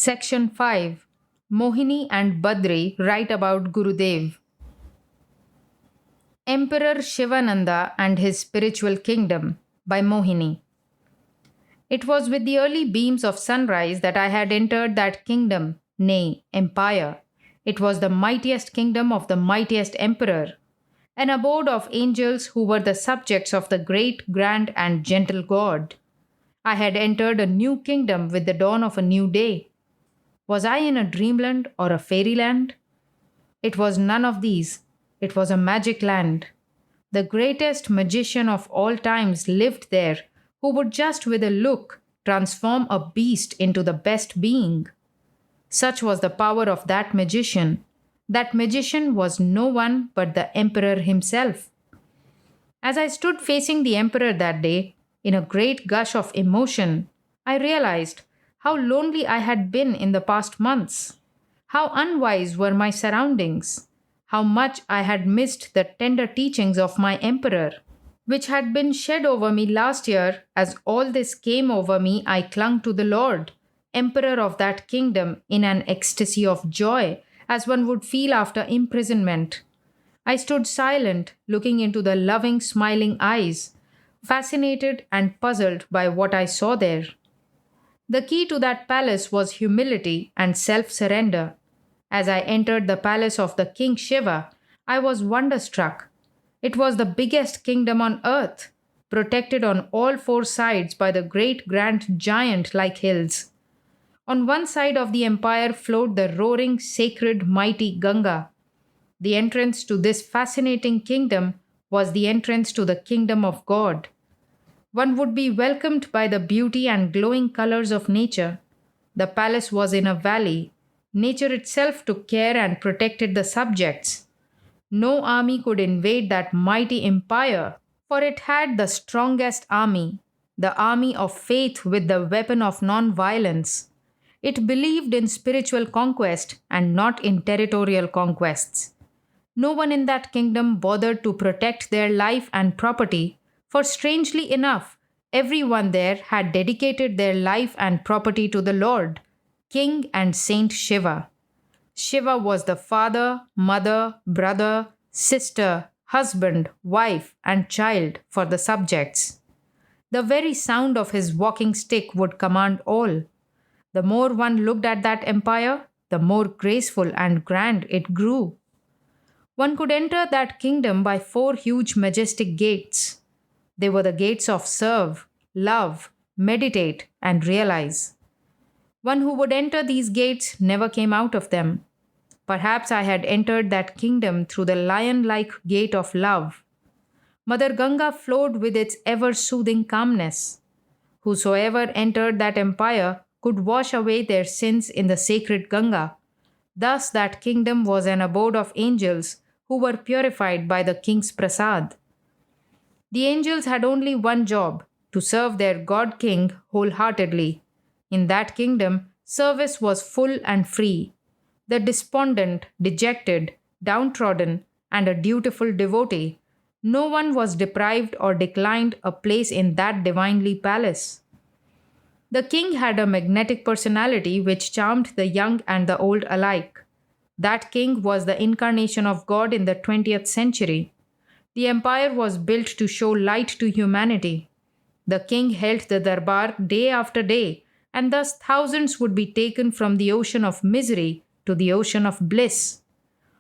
Section 5. Mohini and Badri write about Gurudev. Emperor Sivananda and His Spiritual Kingdom by Mohini. It was with the early beams of sunrise that I had entered that kingdom, nay, empire. It was the mightiest kingdom of the mightiest emperor, an abode of angels who were the subjects of the great, grand, and gentle God. I had entered a new kingdom with the dawn of a new day. Was I in a dreamland or a fairyland? It was none of these. It was a magic land. The greatest magician of all times lived there, who would just with a look transform a beast into the best being. Such was the power of that magician. That magician was no one but the emperor himself. As I stood facing the emperor that day, in a great gush of emotion, I realized how lonely I had been in the past months. How unwise were my surroundings. How much I had missed the tender teachings of my emperor, which had been shed over me last year. As all this came over me, I clung to the Lord, emperor of that kingdom, in an ecstasy of joy, as one would feel after imprisonment. I stood silent, looking into the loving, smiling eyes, fascinated and puzzled by what I saw there. The key to that palace was humility and self surrender. As I entered the palace of the King Shiva, I was wonderstruck. It was the biggest kingdom on earth, protected on all four sides by the great grand giant like hills. On one side of the empire flowed the roaring, sacred, mighty Ganga. The entrance to this fascinating kingdom was the entrance to the kingdom of God. One would be welcomed by the beauty and glowing colors of nature. The palace was in a valley. Nature itself took care and protected the subjects. No army could invade that mighty empire, for it had the strongest army, the army of faith with the weapon of non-violence. It believed in spiritual conquest and not in territorial conquests. No one in that kingdom bothered to protect their life and property, for strangely enough, everyone there had dedicated their life and property to the Lord, King and Saint Shiva. Shiva was the father, mother, brother, sister, husband, wife, and child for the subjects. The very sound of his walking stick would command all. The more one looked at that empire, the more graceful and grand it grew. One could enter that kingdom by four huge majestic gates. They were the gates of serve, love, meditate, and realize. One who would enter these gates never came out of them. Perhaps I had entered that kingdom through the lion like gate of love. Mother Ganga flowed with its ever soothing calmness. Whosoever entered that empire could wash away their sins in the sacred Ganga. Thus, that kingdom was an abode of angels who were purified by the king's prasad. The angels had only one job, to serve their God King wholeheartedly. In that kingdom, service was full and free. The despondent, dejected, downtrodden, and a dutiful devotee, no one was deprived or declined a place in that divinely palace. The king had a magnetic personality which charmed the young and the old alike. That king was the incarnation of God in the 20th century. The empire was built to show light to humanity. The king held the darbar day after day, and thus thousands would be taken from the ocean of misery to the ocean of bliss.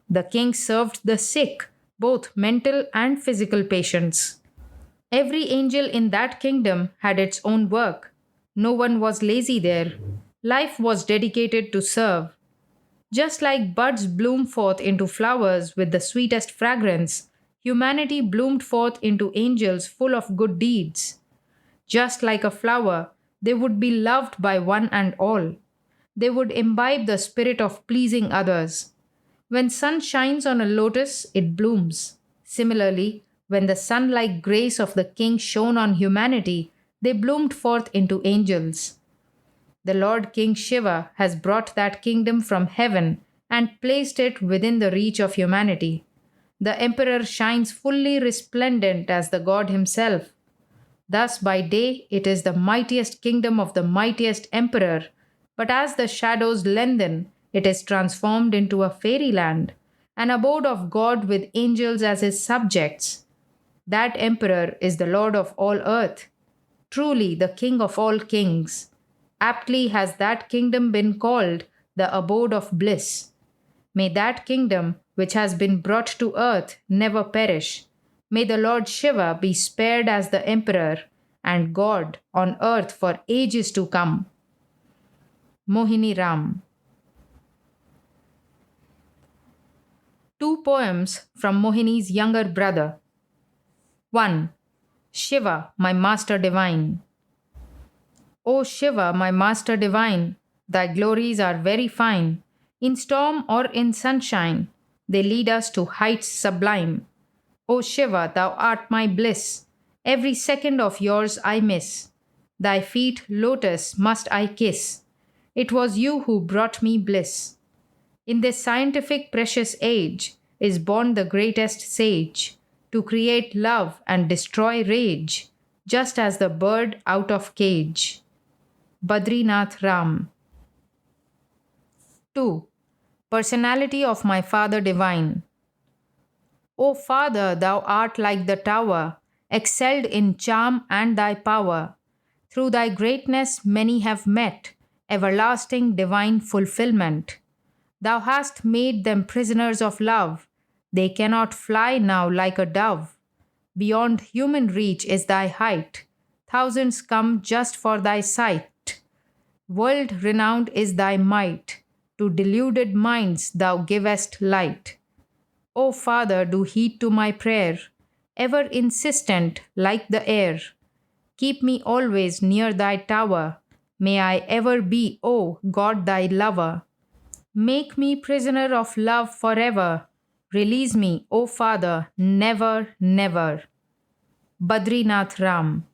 The king served the sick, both mental and physical patients. Every angel in that kingdom had its own work. No one was lazy there. Life was dedicated to serve. Just like buds bloom forth into flowers with the sweetest fragrance, humanity bloomed forth into angels full of good deeds. Just like a flower, they would be loved by one and all. They would imbibe the spirit of pleasing others. When sun shines on a lotus, it blooms. Similarly, when the sun-like grace of the king shone on humanity, they bloomed forth into angels. The Lord King Shiva has brought that kingdom from heaven and placed it within the reach of humanity. The emperor shines fully resplendent as the god himself. Thus by day it is the mightiest kingdom of the mightiest emperor, But as the shadows lengthen, it is transformed into a fairyland, an abode of God with angels as his subjects. That emperor is the Lord of all earth, truly the King of all kings. Aptly has that kingdom been called the abode of bliss. May that kingdom, which has been brought to earth, never perish. May the Lord Shiva be spared as the emperor and God on earth for ages to come. Mohini Ram. Two poems from Mohini's younger brother. 1. Shiva, my master divine. O Shiva, my master divine, thy glories are very fine. In storm or in sunshine, they lead us to heights sublime. O Shiva, thou art my bliss. Every second of yours I miss. Thy feet, lotus, must I kiss. It was you who brought me bliss. In this scientific precious age is born the greatest sage, to create love and destroy rage, just as the bird out of cage. Badrinath Ram. 2. Personality of my Father Divine. O Father, thou art like the tower, excelled in charm and thy power. Through thy greatness many have met, everlasting divine fulfillment. Thou hast made them prisoners of love. They cannot fly now like a dove. Beyond human reach is thy height. Thousands come just for thy sight. World renowned is thy might. To deluded minds thou givest light. O Father, do heed to my prayer, ever insistent like the air. Keep me always near thy tower. May I ever be, O God, thy lover. Make me prisoner of love forever. Release me, O Father, never, never. Badrinath Ram.